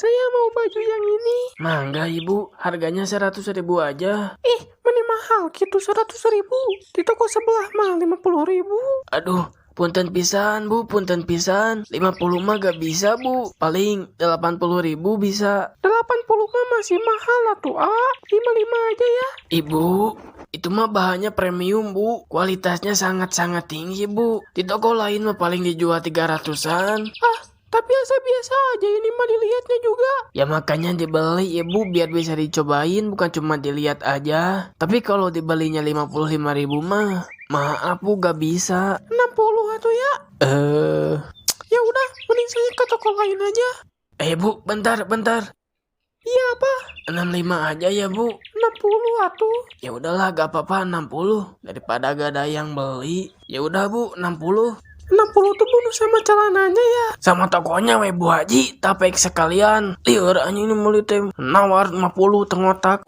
Saya mau baju yang ini. Mangga ibu, harganya 100.000 aja. Meni mahal gitu 100.000. Di toko sebelah mah 50.000. Aduh, punten pisan bu, punten pisan. 50 mah gak bisa bu, paling 80.000 bisa. 80 mah masih mahal lah tuh, 55 aja ya. Ibu, itu mah bahannya premium bu, kualitasnya sangat-sangat tinggi bu. Di toko lain mah paling dijual 300-an. Tapi biasa aja ini mah dilihatnya juga. Ya makanya dibeli ibu biar bisa dicobain, bukan cuma dilihat aja. Tapi kalau dibelinya 55.000 mah, maaf bu gak bisa. 60 atuh ya. Ya udah, mending saya ke toko lain aja. Bu, bentar. Iya apa? 65 aja ya bu. 60 atuh. Ya udahlah gak apa-apa 60 daripada gak ada yang beli. Ya udah bu 60. 60 tuh bonus sama celananya ya. Sama tokonya we Bu Haji, tapek sekalian. Lieur anjing ini meuli teh nawar 50 tengotak.